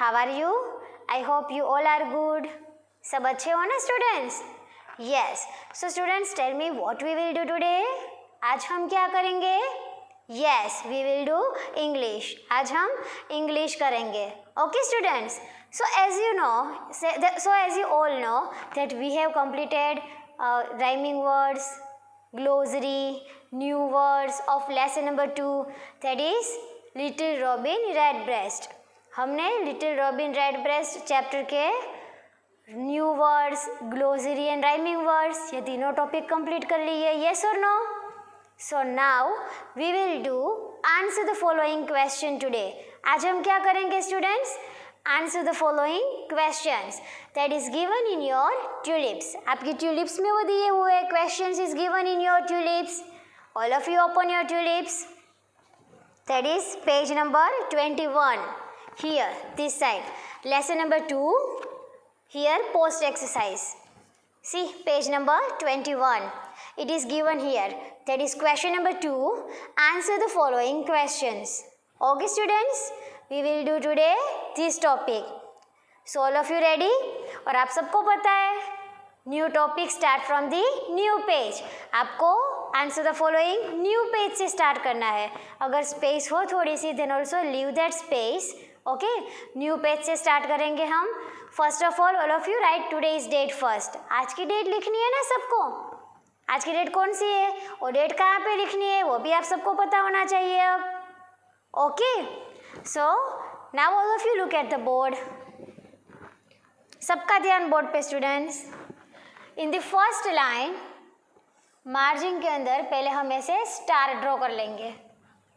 How are you? I hope you all are good. सब अच्छे हो ना students? Yes. So students, tell me what we will do today. आज हम क्या करेंगे? Yes, we will do English. आज हम English करेंगे. Okay students? So as you all know that we have completed rhyming words, glossary, new words of lesson number 2, that is Little Robin Redbreast. हमने Little Robin Redbreast chapter के new words, glossary and rhyming words, ये तीनों topic complete कर लिए. Yes और no? So now we will do answer the following question today. आज हम क्या करेंगे students? Answer the following questions that is given in your Tulips. आपकी ट्यूलिप्स में वो दिए हुए questions is given in your Tulips. All of you open your Tulips. That is page number 21. Here, this side, lesson number 2, here post exercise. See, page number 21. It is given here. That is question number 2. Answer the following questions. Okay, students? We will do today this topic. So, all of you ready? और आप सबको पता है, new topic start from the new page. आपको answer the following new page से start करना है. अगर space हो थोड़ी सी, then also leave that space. Okay, new page से स्टार्ट करेंगे हम. First of all of you write today is date first. आज की डेट लिखनी है ना सबको. आज की डेट कौन सी है और डेट कहाँ पे लिखनी है वो भी आप सबको पता होना चाहिए अब. Okay, so now all of you look at the board. सबका ध्यान बोर्ड पे students. In the first line margin के अंदर पहले हम ऐसे स्टार ड्रॉ कर लेंगे.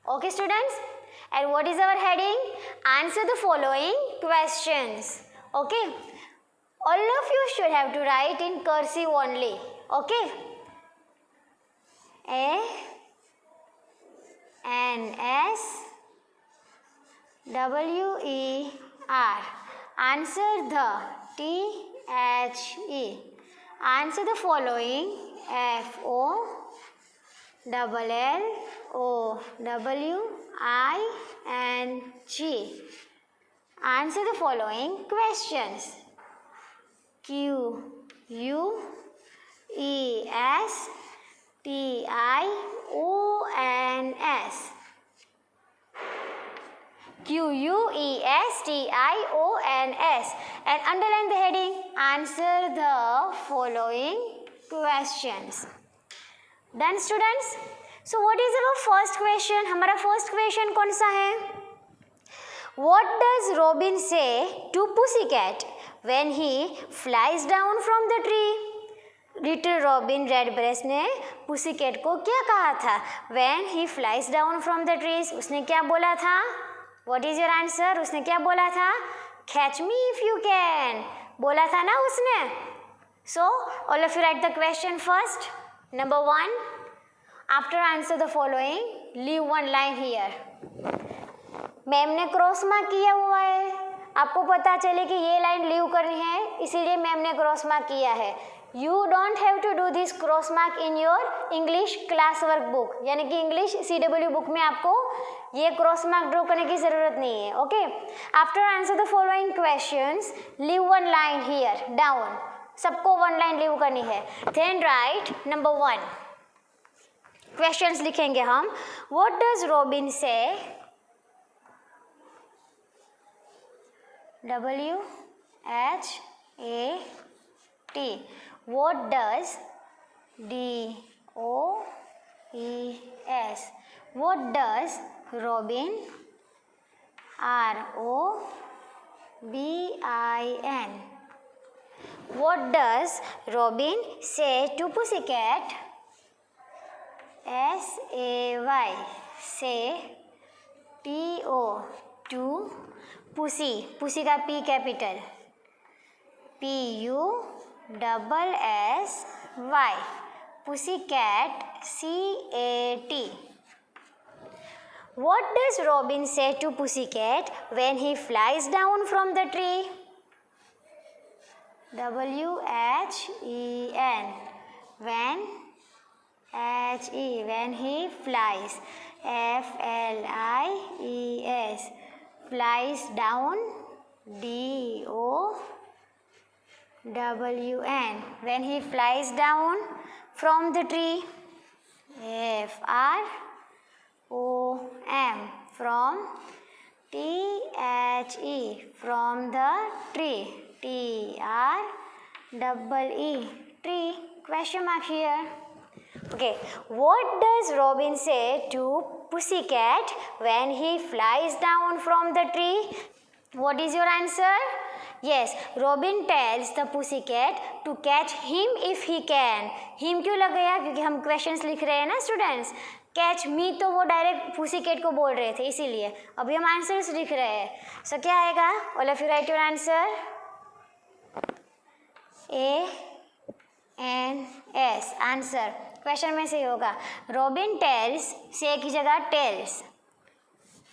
Okay students, and what is our heading? Answer the following questions. Okay, all of you should have to write in cursive only. Okay, A N S W E R. Answer the T H E. Answer the following F O L L O W I N G. Answer the following questions. Q U E S T I O N S. Q U E S T I O N S. And underline the heading. Answer the following questions. Done students? So what is our first question? हमारा first question कौन सा है? What does Robin say to Pussycat when he flies down from the tree? Little Robin Redbreast ने Pussycat को क्या कहा था? When he flies down from the trees, उसने क्या बोला था? What is your answer? उसने क्या बोला था? Catch me if you can. बोला था ना उसने? So all of you write the question first. Number 1. After answer the following, leave one line here. Ma'am ने क्रॉस मार्क किया हुआ है. आपको पता चले कि ये लाइन लीव करनी है, इसीलिए मैम ने क्रॉस मार्क किया है. You don't have to do this cross mark in your English class work book, यानी कि इंग्लिश CW बुक में आपको ये क्रॉस मार्क ड्रॉ करने की ज़रूरत नहीं है. Okay, after answer the following questions, leave one line here down. सबको वन लाइन लीव करनी है. Then write number 1. क्वेश्चंस लिखेंगे हम. What does Robin say? WHAT. What does DOES. What does Robin ROBIN. What does Robin say to pussycat? SAY. Say TO. To pussy. Pussy का P capital. PUSSY. Pussycat CAT. What does Robin say to Pussycat when he flies down from the tree? WHEN. When he flies. FLIES. Flies down D-O-W-N. When he flies down from the tree, F-R-O-M. From T-H-E. From the tree. T-R-E-E. Tree. Question mark here. Okay. What does Robin say to Pussycat when he flies down from the tree? What is your answer? Yes, Robin tells the pussycat to catch him if he can. Him क्यों लगाया? क्योंकि हम questions लिख रहे हैं ना students. Catch me तो वो डायरेक्ट pussycat को बोल रहे थे, इसीलिए अभी हम आंसर्स लिख रहे हैं. So क्या आएगा? All of you write your answer. A-N-S. Answer question में से होगा. Robin tells से की जगह tells.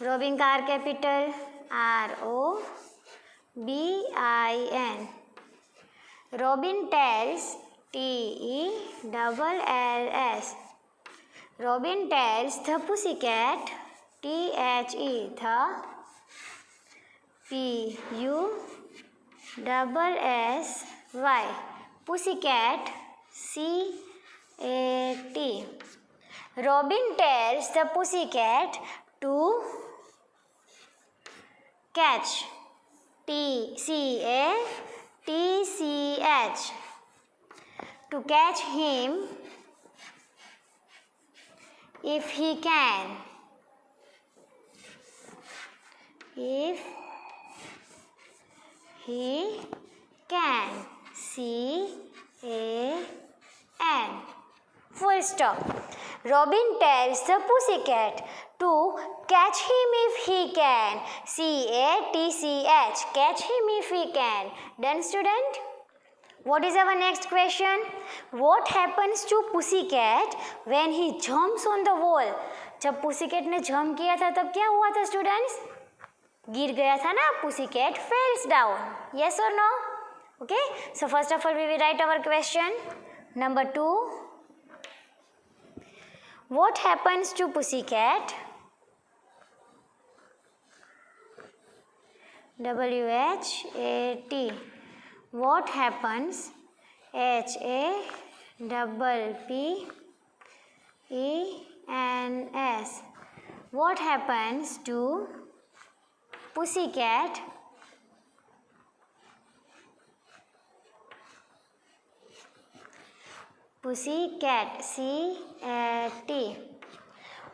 Robin का R capital R-O-B-I-N. Robin tells T-E-L-L-S. Robin tells the pussycat T-H-E. The P-U-S-S-Y. Pussycat C-A-T. Robin tells the pussycat to catch T-C-A-T-C-H. To catch him if he can. If he can. C-A-N. Full stop. Robin tells the pussycat to catch him if he can. C-A-T-C-H. Catch him if he can. Done, student? What is our next question? What happens to pussycat when he jumps on the wall? जब pussycat ने jump किया था तब क्या हुआ था students? गिर गया था ना? Pussycat falls down. Yes or no? Okay. So first of all we will write our question. Number 2. What happens to pussycat? W-H-A-T. What happens? H-A-P-P-E-N-S. What happens to pussycat Pussycat, C-A-T.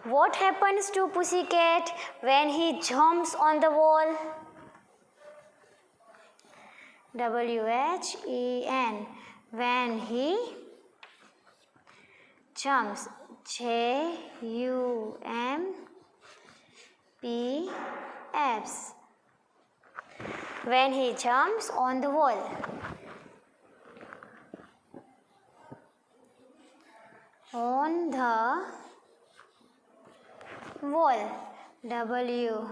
What happens to pussycat when he jumps on the wall? W-H-E-N. When he jumps. J-U-M-P-S. When he jumps on the wall. On the wall. W-A-L-L.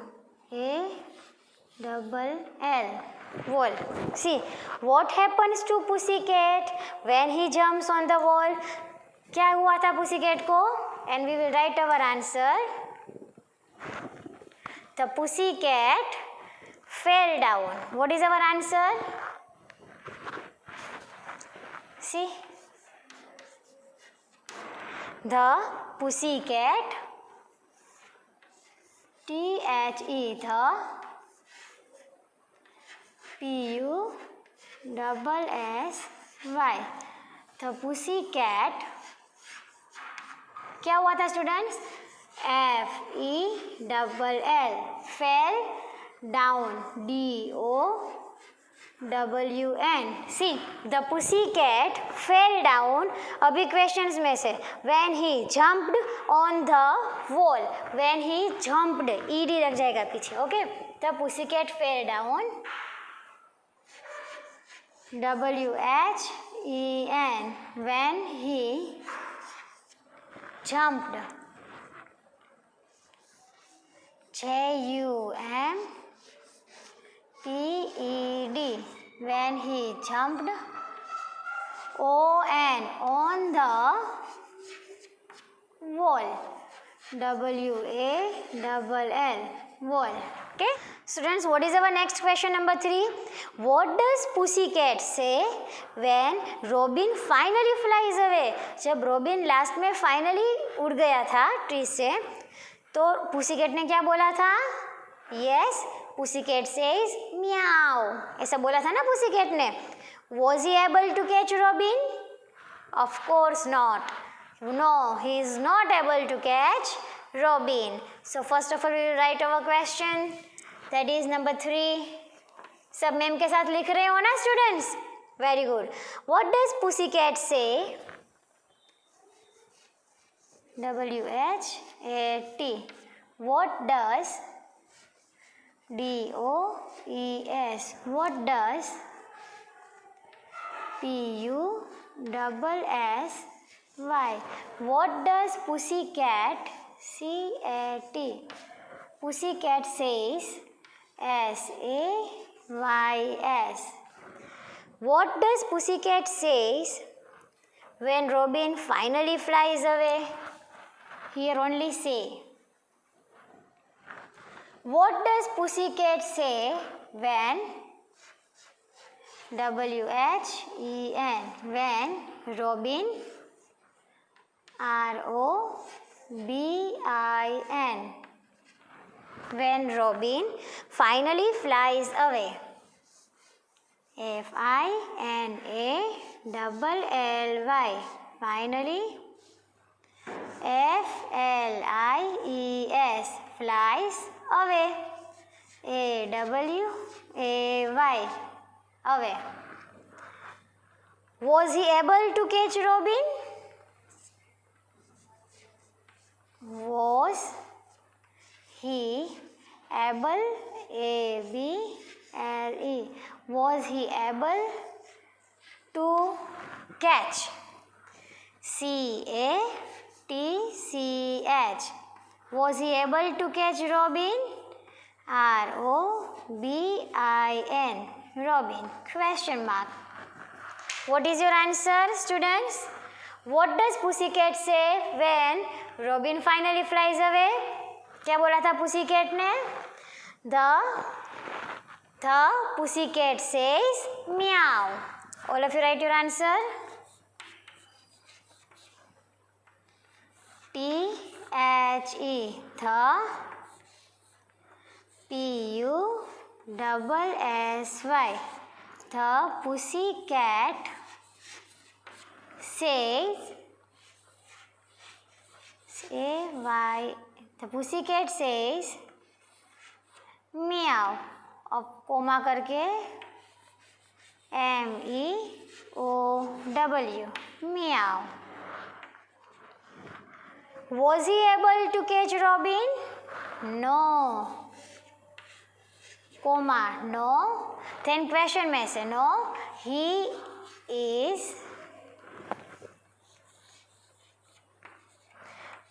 Wall. See, what happens to pussycat when he jumps on the wall? क्या हुआ था pussycat को? And we will write our answer. The pussycat fell down. What is our answer? See, the pussycat, T-H-E, the P-U-S-S-Y. The pussycat, क्या हुआ था students? F-E-L-L. Fell down. D-O-W-N. See, the pussycat fell down. अभी questions में से when he jumped on the wall. When he jumped, ed लग जाएगा पीछे. Okay, the pussycat fell down. W-H-E-N. When he jumped. J-U-M-P-E-D. When he jumped. O-N. On the wall. W-A-L-L. Wall. Okay. Students, what is our next question number 3? What does pussycat say when Robin finally flies away? जब Robin last में finally उड़ गया था tree से, तो pussycat ने क्या बोला था? Yes, pussycat says meow. ऐसा बोला था ना pussycat ने? Was he able to catch Robin? Of course not. No, he is not able to catch Robin. So first of all, we will write our question. That is number 3. सब ma'am के साथ लिख रहे हो ना students? Very good. What does pussycat say? WHAT. What does DOES? What does PUSSY? What does pussycat CAT? Pussycat says SAYS. What does pussycat says when Robin finally flies away? Here only say. What does pussycat say when WHEN? When Robin ROBIN. When Robin finally flies away. FINALLY. Finally. FLIES. Flies away. AWAY. Away. Was he able to catch Robin? Was he able? ABLE. Was he able to catch? CATCH. Was he able to catch Robin? ROBIN. Robin. Question mark. What is your answer, students? What does pussycat say when Robin finally flies away? क्या बोला था pussycat ने? The pussycat says meow. All of you write your answer. THE. The. PUSSY. The pussycat says The pussycat says meow. अब coma करके MEOW. Meow. Was he able to catch Robin? No. Comma. No. Then question में से no. He is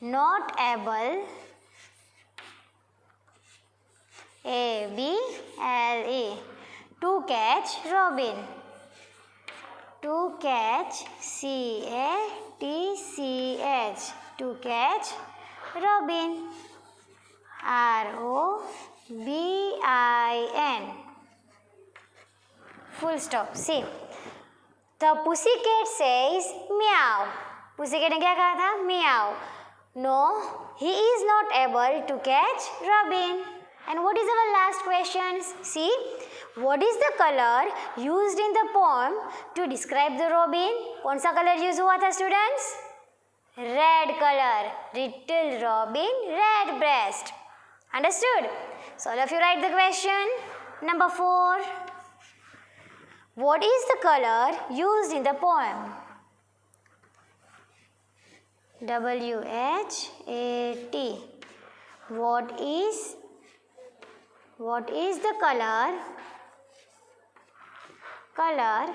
not able. ABLE. To catch Robin. To catch CATCH. To catch Robin. ROBIN. Full stop. See. The pussycat says meow. Pussycat ने क्या कहा था? Meow. No, he is not able to catch Robin. And what is our last question? See, what is the color used in the poem to describe the Robin? कौन सा color use हुआ था students? Red color. Little Robin, red breast. Understood? So all of you write the question. Number 4. What is the color used in the poem? WHAT. What is the color? Color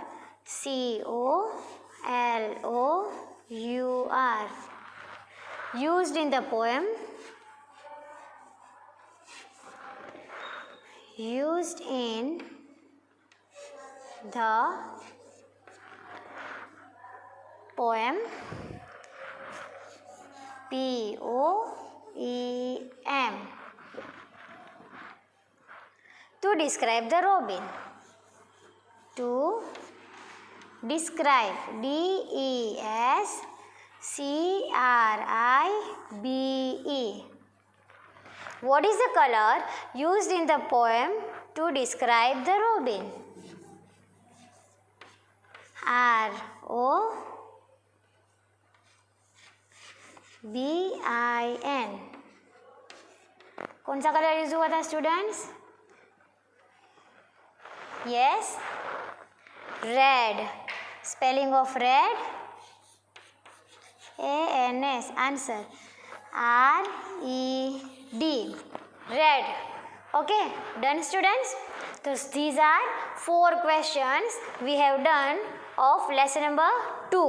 COLOUR. Used in the poem. Used in the poem. POEM. to describe the robin. To describe. describe. What is the color used in the poem to describe the robin? ROBIN. कौन सा colour use हुआ था students? Yes, red. Spelling of red, ANS. Answer RED. Red. Okay, done students. तो these are 4 questions we have done of lesson number 2.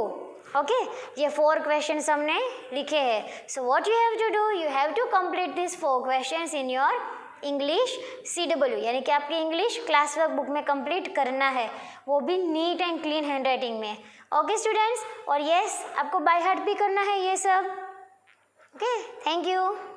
Okay, ये 4 questions हमने लिखे हैं. So what you have to do, you have to complete this 4 questions in your English CW, यानी कि आपकी English class work book में complete करना है, वो भी neat and clean handwriting में. ओके स्टूडेंट्स, और यस, आपको बाय हार्ट भी करना है ये सब. Okay, thank you.